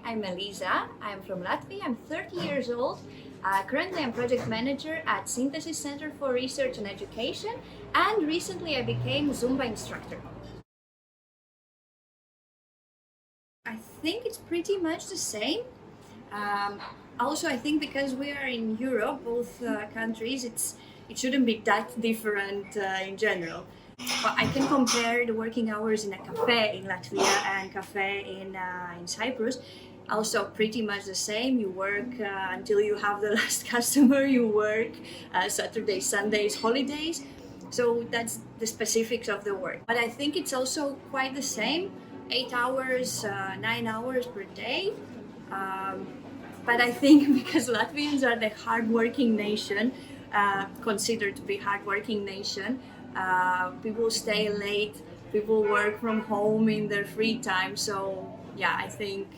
I'm Elisa. I'm from Latvia. I'm 30 years old. Currently, I'm project manager at Synthesis Center for Research and Education, and recently I became Zumba instructor. I think it's pretty much the same. Also, I think because we are in Europe, both countries, it shouldn't be that different in general. But I can compare the working hours in a cafe in Latvia and cafe in Cyprus. Also, pretty much the same. You work until you have the last customer. You work Saturdays, Sundays, holidays. So that's the specifics of the work. But I think it's also quite the same. 8 hours, 9 hours per day. But I think because Latvians are the hardworking nation, considered to be hardworking nation, people stay late, people work from home in their free time. So yeah, I think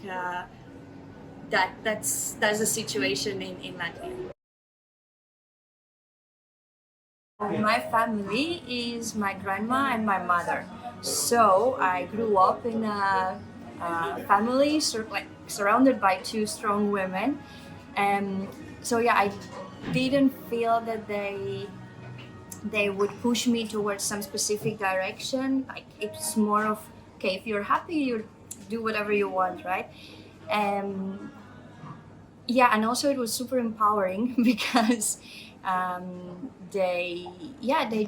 that's the situation in Latvia. My family is my grandma and my mother. So I grew up in a family surrounded by two strong women. So yeah, I didn't feel that they would push me towards some specific direction. Like it's more of, okay, if you're happy, you do whatever you want, right? Yeah, and also it was super empowering because they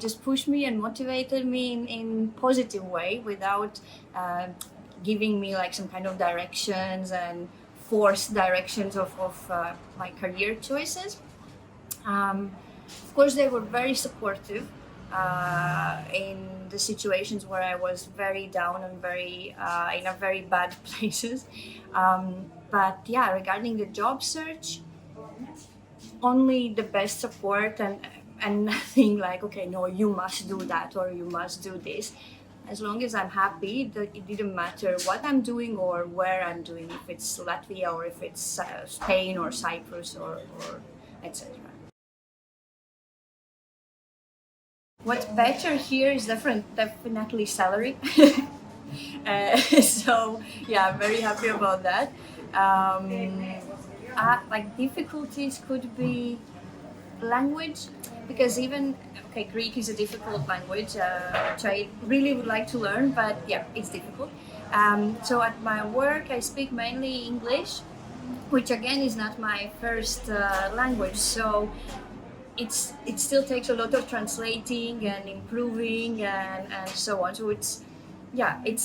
just pushed me and motivated me in positive way without giving me like some kind of directions and forced directions of my career choices. Of course, they were very supportive in the situations where I was very down and very in a very bad places. But yeah, regarding the job search, only the best support and nothing like, okay, no, you must do that or you must do this. As long as I'm happy, it didn't matter what I'm doing or where I'm doing, if it's Latvia or if it's Spain or Cyprus or etc. What's better here is definitely salary. So yeah, I'm very happy about that. Like difficulties could be language, because even okay, Greek is a difficult language, which I really would like to learn, but yeah, it's difficult. So at my work, I speak mainly English, which again is not my first language. So it still takes a lot of translating and improving and so on. So it's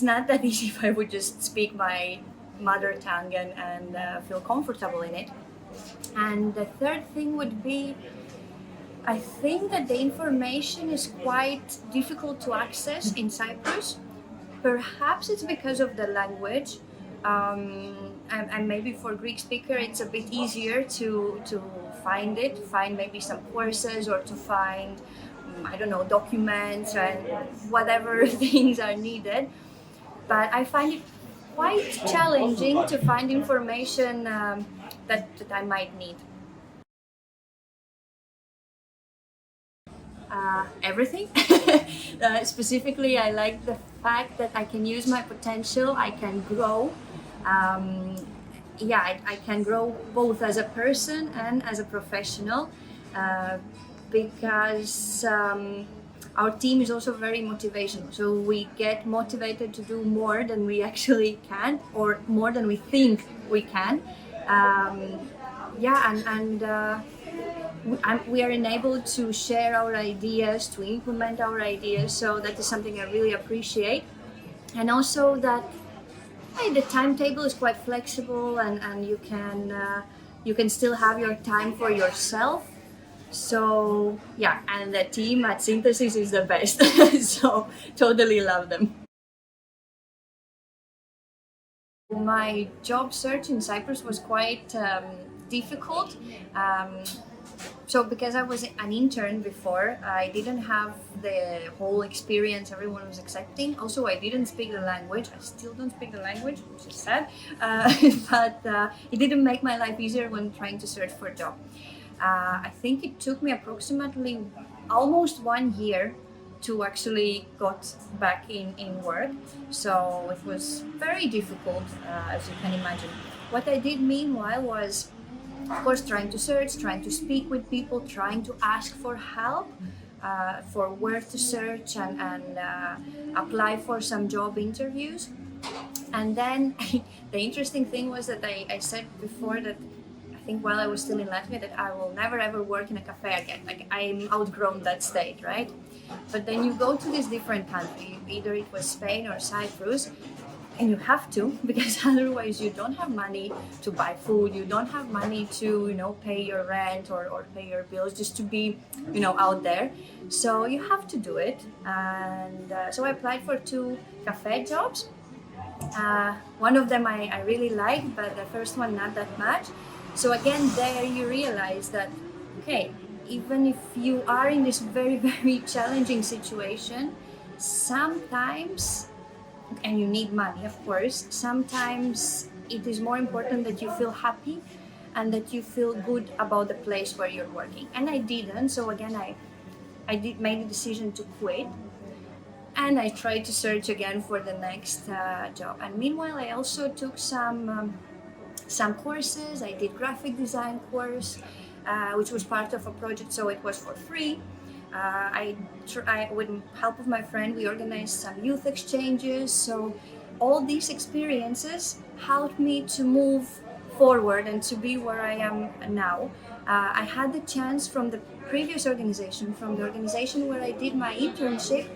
not that easy if I would just speak my mother tongue and feel comfortable in it. And the third thing would be, I think that the information is quite difficult to access in Cyprus. Perhaps it's because of the language, and maybe for Greek speaker it's a bit easier to find maybe some courses or to find I don't know, documents and whatever things are needed. But I find it quite challenging to find information that I might need. Everything. Specifically, I like the fact that I can use my potential, I can grow. I can grow both as a person and as a professional because our team is also very motivational. So we get motivated to do more than we actually can, or more than we think we can. We are enabled to share our ideas, to implement our ideas. So that is something I really appreciate. And also that the timetable is quite flexible, and you can still have your time for yourself. So yeah, and the team at Synthesis is the best. So totally love them. My job search in Cyprus was quite difficult. So because I was an intern before, I didn't have the whole experience everyone was expecting. Also, I didn't speak the language. I still don't speak the language, which is sad. But it didn't make my life easier when trying to search for a job. I think it took me approximately almost 1 year to actually got back in work. So it was very difficult, as you can imagine. What I did meanwhile was, of course, trying to search, trying to speak with people, trying to ask for help, for where to search and apply for some job interviews. And then the interesting thing was that I said before that I think while I was still in Latvia that I will never ever work in a cafe again. Like I'm outgrown that state, right? But then you go to this different country, either it was Spain or Cyprus, and you have to because otherwise you don't have money to buy food, you don't have money to pay your rent or pay your bills just to be out there. So you have to do it. And so I applied for 2 cafe jobs. One of them I really liked, but the first one not that much. So again, there you realize that, okay, even if you are in this very, very challenging situation, sometimes, and you need money, of course, sometimes it is more important that you feel happy and that you feel good about the place where you're working. And I didn't, so again, I did make the decision to quit. And I tried to search again for the next job. And meanwhile, I also took some courses. I did graphic design course, which was part of a project, so it was for free. With help of my friend, we organized some youth exchanges. So all these experiences helped me to move forward and to be where I am now. I had the chance from the previous organization, from the organization where I did my internship,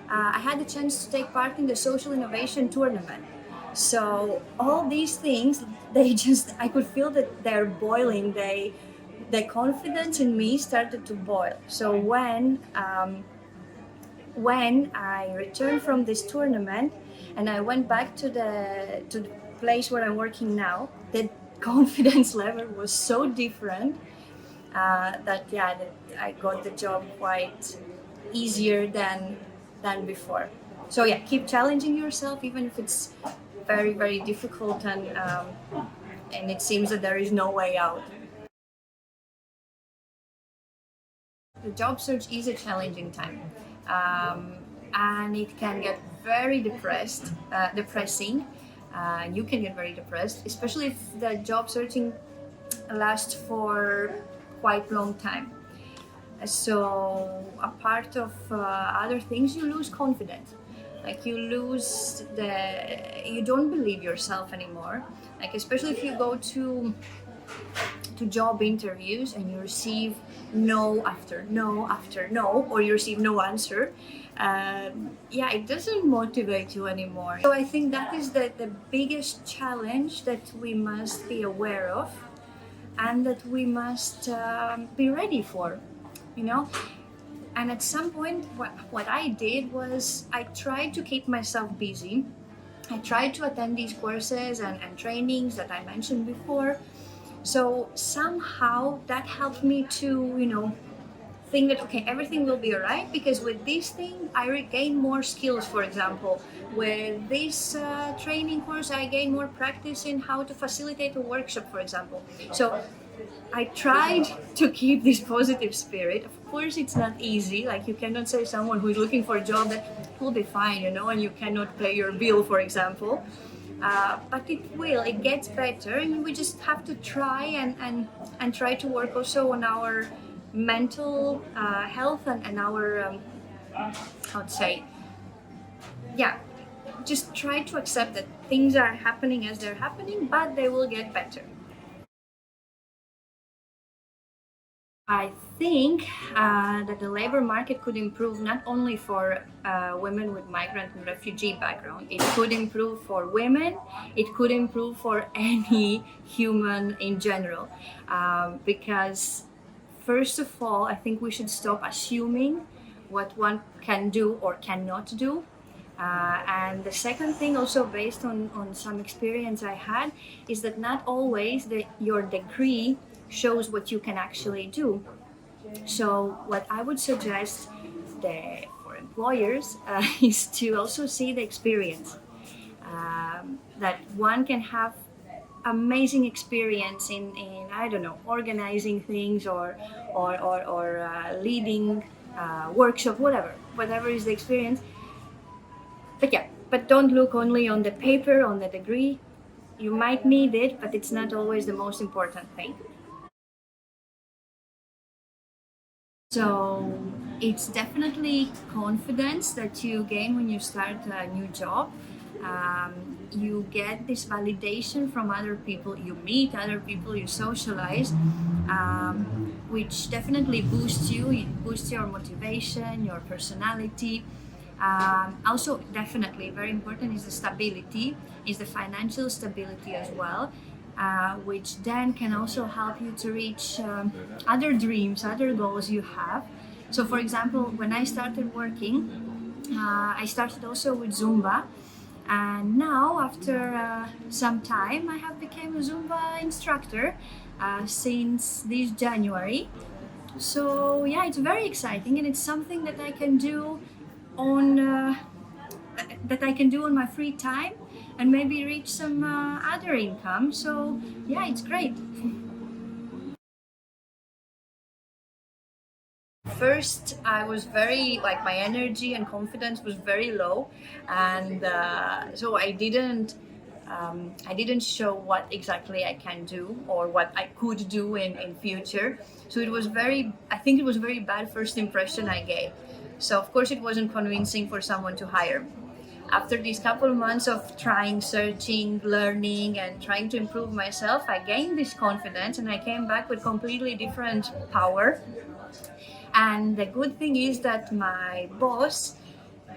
I had the chance to take part in the social innovation tournament. So all these things, I could feel that they're boiling. The confidence in me started to boil. So when I returned from this tournament and I went back to the place where I'm working now, the confidence level was so different that I got the job quite easier than before. So yeah, keep challenging yourself even if it's very, very difficult and it seems that there is no way out. The job search is a challenging time, and it can get very depressing. You can get very depressed, especially if the job searching lasts for quite long time. So a part of other things, you lose confidence. Like you don't believe yourself anymore. Like especially if you go to job interviews and you receive no after no after no, or you receive no answer. It doesn't motivate you anymore. So I think that is the biggest challenge that we must be aware of and that we must be ready for. And at some point what I did was I tried to keep myself busy. I tried to attend these courses and trainings that I mentioned before. So somehow that helped me to think that okay, everything will be alright, because with this thing I regain more skills. For example, with this training course I gain more practice in how to facilitate a workshop, for example. So I tried to keep this positive spirit. Of course, it's not easy. Like you cannot say someone who is looking for a job that will be fine, and you cannot pay your bill, for example. But it will. It gets better, and we just have to try and try to work also on our mental health and our how to say, just try to accept that things are happening as they're happening, but they will get better. I think that the labor market could improve not only for women with migrant and refugee background. It could improve for women. It could improve for any human in general. Because first of all, I think we should stop assuming what one can do or cannot do. And the second thing, also based on some experience I had, is that not always your degree shows what you can actually do. So what I would suggest for employers is to also see the experience. That one can have amazing experience in I don't know, organizing things or leading workshop, whatever is the experience. But don't look only on the paper, on the degree. You might need it, but it's not always the most important thing. So it's definitely confidence that you gain when you start a new job. You get this validation from other people, you meet other people, you socialize, which definitely boosts you. It boosts your motivation, your personality. Also, definitely very important is the stability, is the financial stability as well. Which then can also help you to reach other dreams, other goals you have. So, for example, when I started working, I started also with Zumba, and now after some time, I have become a Zumba instructor since this January. So yeah, it's very exciting, and it's something that I can do on my free time and maybe reach some other income. So yeah, it's great. First, I was very like my energy and confidence was very low, and so I didn't show what exactly I can do or what I could do in future. So it was I think it was very bad first impression I gave. So of course it wasn't convincing for someone to hire me. After these couple of months of trying, searching, learning, and trying to improve myself, I gained this confidence and I came back with completely different power. And the good thing is that my boss,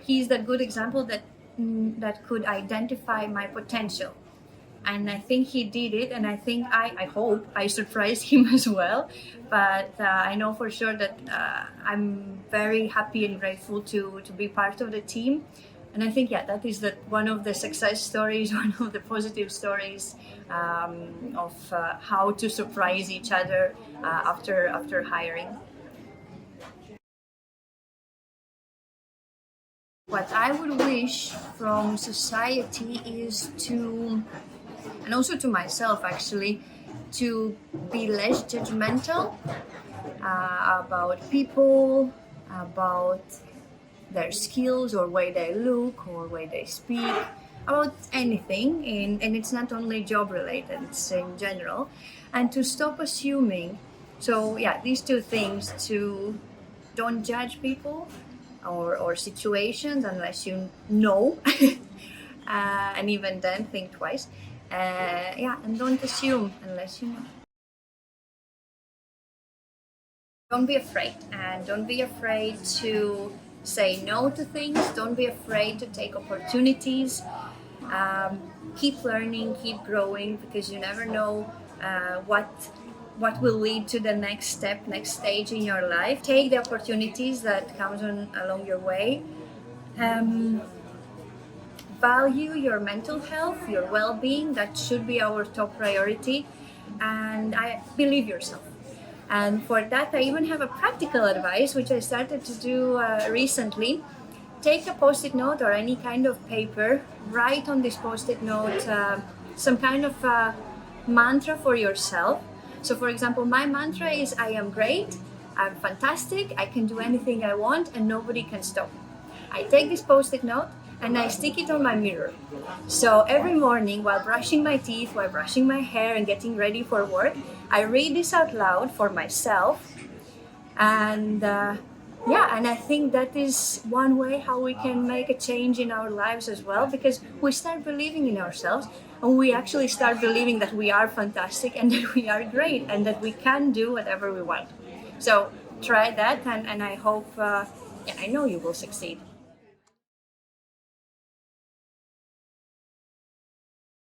he's that good example that could identify my potential. And I think he did it, and I think I hope I surprised him as well. But I know for sure that I'm very happy and grateful to be part of the team. And I think, yeah, that is one of the success stories, one of the positive stories of how to surprise each other after hiring. What I would wish from society is and also to myself actually, to be less judgmental about people, about their skills or way they look or way they speak, about anything. And it's not only job related, it's in general. And to stop assuming. So yeah, these two things: to don't judge people or situations unless you know, and even then think twice. Yeah, and don't assume unless you know. Don't be afraid, and don't be afraid to say no to things. Don't be afraid to take opportunities. Keep learning, keep growing, because you never know what will lead to the next step, next stage in your life. Take the opportunities that comes along your way. Value your mental health, your well-being. That should be our top priority. And I believe yourself. And for that, I even have a practical advice, which I started to do recently. Take a post-it note or any kind of paper, write on this post-it note some kind of mantra for yourself. So for example, my mantra is, I am great, I'm fantastic, I can do anything I want, and nobody can stop me. I take this post-it note and I stick it on my mirror. So every morning while brushing my teeth, while brushing my hair and getting ready for work, I read this out loud for myself. And and I think that is one way how we can make a change in our lives as well, because we start believing in ourselves and we actually start believing that we are fantastic and that we are great and that we can do whatever we want. So try that, and I hope, I know you will succeed.